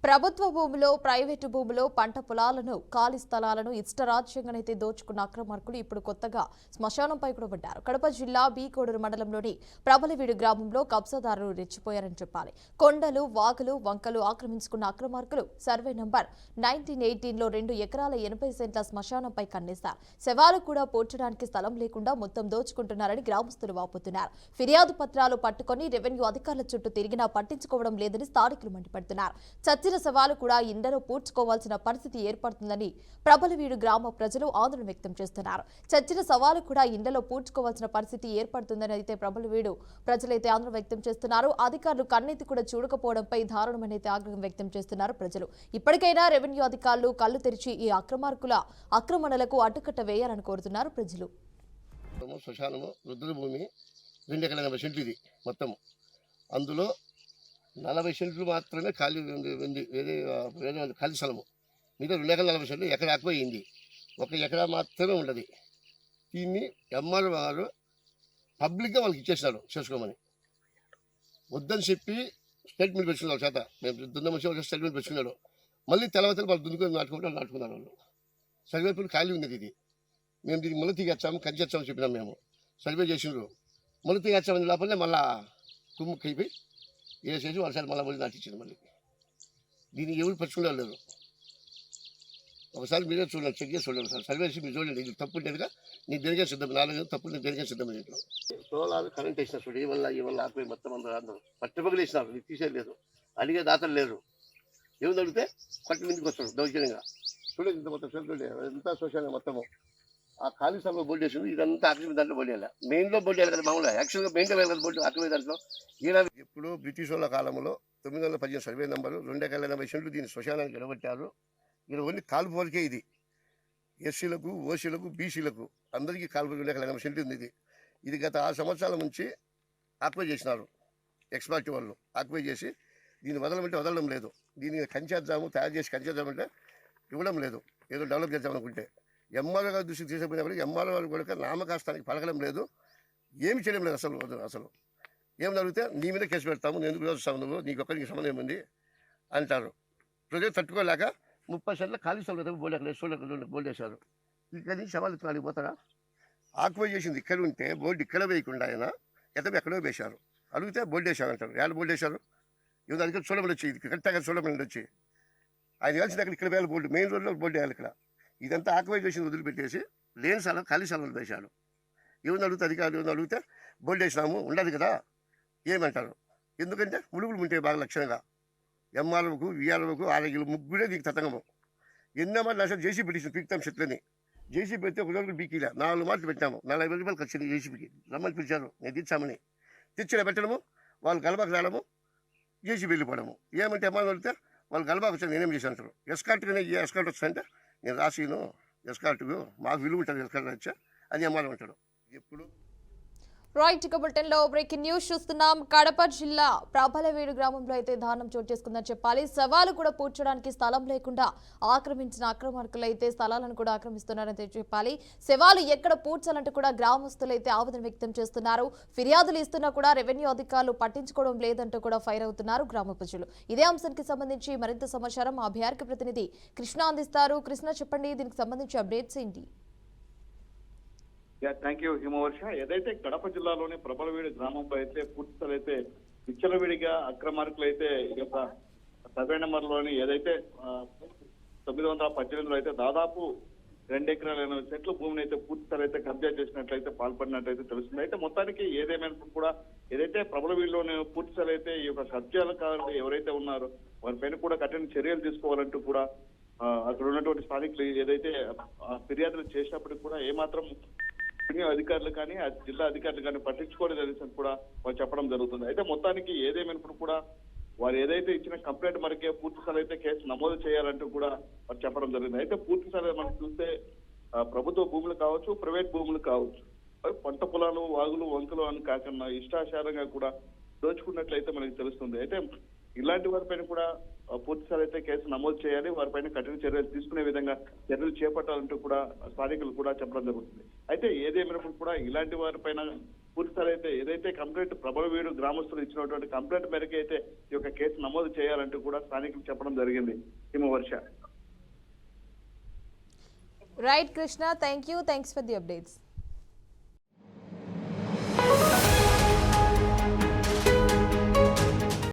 ప్రభుత్వ భూమిలో ప్రైవేటు భూమిలో పంట పొలాలను ఖాళీ స్థలాలను ఇష్టరాజ్యంగానైతే దోచుకున్న అక్రమార్కులు ఇప్పుడు కొత్తగా శ్మశానంపై కూడా పడ్డారు. కడప జిల్లా బి కోడూరు మండలంలోని ప్రబలవీడు గ్రామంలో కబ్జాదారులు రెచ్చిపోయారని చెప్పాలి. కొండలు, వాగులు, వంకలు ఆక్రమించుకున్న అక్రమార్కులు సర్వే నంబర్ 1918లో 2 ఎకరాల 80 సెంట్ల శ్మశానంపై కన్నేశారు. శవాలు కూడా పోడ్చడానికి స్థలం లేకుండా మొత్తం దోచుకుంటున్నారని గ్రామస్తులు వాపోతున్నారు. ఫిర్యాదు పత్రాలు పట్టుకొని రెవెన్యూ అధికారుల చుట్టూ తిరిగినా పట్టించుకోవడం లేదని స్థానికులు మండిపడుతున్నారు. చచ్చిన శవాలు కూడా ఇండలో పూడ్చుకోవాల్సిన పరిస్థితి ఏర్పడుతుందని ప్రబలవీడు గ్రామ ప్రజలు ఆందోళన వ్యక్తం చేస్తున్నారు. చచ్చిన శవాలు కూడా ఇండలో పూడ్చుకోవాల్సిన పరిస్థితి ఏర్పడుతుందని అయితే ప్రబలవీడు ప్రజలైతే ఆందోళన వ్యక్తం చేస్తున్నారు. అధికారులు కన్నెత్తి కూడా చూడకపోవడంపై దారుణమైతే ఆగ్రహం వ్యక్తం చేస్తున్నారు ప్రజలు. ఇప్పటికైనా రెవెన్యూ అధికారులు కళ్లు తెరిచి ఈ అక్రమార్కుల ఆక్రమణలకు అడ్డుకట్ట వేయాలని కోరుతున్నారు ప్రజలు. శ్మశానము రుద్రభూమి 2 ఎకరాల 80 సెంట్లు ఇది మొత్తం. అందులో 40 సెంట్లు మాత్రమే ఖాళీ ఉంది, వేరే ఖాళీ స్థలము. మిగతా 2 ఎకరాల 40 సెంట్లు ఎకరా ఆకుపోయింది. 1 ఎకరా మాత్రమే ఉండదు. దీన్ని ఎంఆర్ వారు పబ్లిక్గా వాళ్ళకి ఇచ్చేసినారు చేసుకోమని. వద్దని చెప్పి స్టేట్మెంట్ పెట్టుకున్నారు చేత. మేము దున్నమని స్టేట్మెంట్ పెట్టుకున్నాడు. మళ్ళీ తెల్లవతలు వాళ్ళు దున్నుకొని నాటుకున్నారు వాళ్ళు. సర్వేపులు ఖాళీ ఉన్నది ఇది. మేము దీనికి మొల తీగచ్చాము, కంచెచ్చామని చెప్పినాం. మేము సర్వే చేసినారు. మొల తీగచ్చామని లోపలనే మళ్ళా కుమ్ము కైపోయి వేసేసి వాళ్ళసారి మళ్ళీ పోయి నాటించింది. మళ్ళీ దీన్ని ఎవరు పచ్చుకునే లేరు. ఒకసారి మీరే చూడండి, చెక్ చేసి చూడండి సార్. సర్వే చేసి మీరు చూడండి. ఇది తప్పు ఉండేదిగా నీకు దేనికే సిద్ధం, 4 తప్పు నీకు దేనికే సిద్ధం. ఇంట్లో సోలార్ కరెంట్ వేసినారు చూడు. ఈ వల్ల ఆకుపోయి మొత్తం అందరూ పట్టుపగలు వేసినారు. నీకు తీసేయలేదు, అడిగే దాతలు లేరు. ఏమి అడిగితే పట్టు మీదకి వస్తారు దౌర్జన్యంగా. చూడండి ఇంత మొత్తం చూడండి, ఎంత శోషణంగా మొత్తము. ఆ ఖాళీ స్థలంలో బోల్డ్ చేసి ఇదంతా ఆక్రమించిన దాంట్లో బోల్డ్ చేయాలి. మెయిన్లో బోల్డ్ చేయాలి కదా. మామూలుగా యాక్చువల్గా మెయిన్లో వెళ్ళాలి కదా బోల్డ్ ఆక్రమించిన దాంట్లో. ఇప్పుడు బ్రిటిష్ వాళ్ళ కాలంలో 915 సర్వే నెంబరు 2 ఎకరాల 80 సెంట్లు దీన్ని శ్మశానానికి నిలబెట్టారు. ఇది ఓన్లీ కాలుపోలికే. ఇది ఎస్సీలకు, ఓసీలకు, బీసీలకు అందరికీ కాలుపోలి 2 ఎకరాల 80 సెంట్లు ఉంది. ఇది గత 6 సంవత్సరాల నుంచి ఆక్యుపై చేసినారు. ఎక్స్పర్ట్ వాళ్ళు ఆక్యుపై చేసి దీన్ని వదలడం లేదు. దీన్ని కంచేద్దాము, తయారు చేసి కంచేద్దామంటే ఇవ్వడం లేదు. ఏదో డెవలప్ చేద్దామనుకుంటే ఎంఆర్ఓ గారి దృష్టికి తీసుకుపోయినప్పుడు ఎంఆర్ఓ గారు కూడా నామకాస్తానికి పలకడం లేదు, ఏమి చేయడం లేదు. అసలు ఏమని అడిగితే నీ మీద కేసు పెడతాము, నేను ఎందుకు వస్తావు, నువ్వు నీకు ఒక్కరికి సంబంధం ఏముంది అంటారు. ప్రజలు తట్టుకోలేక 30 సెంట్ల ఖాళీ స్థలం బోల్డ్ వేశారు. ఇక్కడి నుంచి శవాలు ఎత్తుకాడికి పోతారా? ఆక్యుపై చేసింది ఇక్కడ ఉంటే బోర్డు ఇక్కడ వేయకుండా ఆయన ఎక్కడో వేశారు. అడిగితే బోల్డ్ వేశారు అంటారు. ఎలా బోల్డ్ వేశారు? ఏదో అధికారులు చూడమని వచ్చి కరెక్ట్గా చూడమని వచ్చి ఆయన కలిసిన అక్కడ ఇక్కడ వేయాలి బోర్డు, మెయిన్ రోడ్లో బోర్డు వేయాలి. ఇక్కడ ఇదంతా ఆక్యుపై చేసింది వదిలిపెట్టేసి లేని స్థలం ఖాళీ స్థలంలో వేశాడు. ఏమని అడిగితే అధికారులు ఏమని అడిగితే బోల్డ్ వేసినాము ఉండదు కదా ఏమంటారు. ఎందుకంటే ఉడుగులు ఉంటాయి బాగా లక్షణంగా. ఎంఆర్ఓకు, విఆర్ఓకు, ఆరోగ్యులు ముగ్గురే దీనికి తతంగము. ఎన్నో లక్షలు జేసీ పెట్టించాం పీకుతాం చెట్లని. జేసీ పెడితే ఒక రోజు బీకీలా 4 మార్కులు పెట్టాము. 40,000 రూపాయలు ఖర్చు జేసీబీకి. రమ్మని పిలిచారు, నేను తెచ్చామని. తెచ్చిన పెట్టడము, వాళ్ళు గలబాకు రావడము, జేసీ వెళ్ళిపోవడము. ఏమంటే ఎంఆర్ఓ అడిగితే వాళ్ళు గలబాకు వచ్చాను నేనేం చేసి అంటారు. ఎస్కార్ట్గానే ఎస్కార్ట్ వచ్చాయంటే నేను రాసిను ఎస్కార్టుకు మాకు విలువ ఉంటుంది ఎస్కార్ట్ వచ్చా అని ఎంఆర్ఓ అంటాడు. ఎప్పుడు రైట్ బులెటిన్ లో బ్రేకింగ్ న్యూస్ చూస్తున్నాం. కడప జిల్లా ప్రబలవీడు గ్రామంలో అయితే దారుణం చోటు చేసుకుందని చెప్పాలి. శవాలు కూడా పూడ్చడానికి స్థలం లేకుండా ఆక్రమించిన అక్రమార్కులు అయితే స్థలాలను కూడా ఆక్రమిస్తున్నారని చెప్పాలి. శవాలు ఎక్కడ పూడ్చాలంటూ కూడా గ్రామస్తులు అయితే ఆవేదన వ్యక్తం చేస్తున్నారు. ఫిర్యాదులు ఇస్తున్నా కూడా రెవెన్యూ అధికారులు పట్టించుకోవడం లేదంటూ కూడా ఫైర్ అవుతున్నారు గ్రామ ప్రజలు. ఇదే అంశానికి సంబంధించి మరింత సమాచారం మా బీఆర్కే ప్రతినిధి కృష్ణ అందిస్తారు. కృష్ణ చెప్పండి, దీనికి సంబంధించి అప్డేట్స్ ఏంటి? Thank you Himavarsha. ఏదైతే కడప జిల్లాలోని ప్రబలవీడి గ్రామంలో అయితే పూర్తిస్థలు అయితే విచ్చలవిడిగా అక్రమార్కులు అయితే ఈ యొక్క సర్వే నెంబర్లోని ఏదైతే 918లో అయితే దాదాపు 2 ఎకరాల 80 సెంట్ల భూమిని అయితే పూర్తిస్థలు అయితే కబ్జా చేసినట్లయితే పాల్పడినట్లయితే తెలుస్తుంది. అయితే మొత్తానికి ఏదేమైనా కూడా ఏదైతే ప్రబలవీడిలోని పూర్తిస్థలు అయితే ఈ యొక్క కబ్జాలకారులు ఎవరైతే ఉన్నారో వారిపైన కూడా కఠిన చర్యలు తీసుకోవాలంటూ కూడా అక్కడ ఉన్నటువంటి స్థానికులు ఏదైతే ఫిర్యాదులు చేసినప్పటికీ కూడా ఏమాత్రం అధికారులు కానీ ఆ జిల్లా అధికారులు కానీ పట్టించుకోలేదని కూడా వాళ్ళు చెప్పడం జరుగుతుంది. అయితే మొత్తానికి ఏదేమైనప్పుడు కూడా వారు ఏదైతే ఇచ్చిన కంప్లైంట్ మనకే పూర్తిస్థాయి అయితే కేసు నమోదు చేయాలంటూ కూడా వారు చెప్పడం జరిగింది. అయితే పూర్తిస్థాయి మనం చూస్తే ప్రభుత్వ భూములు కావచ్చు, ప్రైవేట్ భూములు కావచ్చు, పంట పొలాలు, వాగులు, వంకలు అని కాకుండా ఇష్టాచారంగా కూడా దోచుకున్నట్లయితే మనకి తెలుస్తుంది. అయితే ఇలాంటి వారిపైన కూడా పూర్తిస్థాయి అయితే కేసు నమోదు చేయాలి, వారిపైన కఠిన చర్యలు తీసుకునే విధంగా చర్యలు చేపట్టాలంటూ కూడా స్థానికులు కూడా చెప్పడం జరుగుతుంది. అయితే ఏదేమైనప్పుడు కూడా ఇలాంటి వారిపైన పూర్తి స్థాయి అయితే ఏదైతే కంప్లైంట్ ప్రభలవీడు గ్రామస్తులు ఇచ్చినటువంటి కంప్లైంట్ మేరకు అయితే ఈ యొక్క కేసు నమోదు చేయాలంటూ కూడా స్థానికులు చెప్పడం జరిగింది. Himavarsha. Right Krishna, thanks for the updates.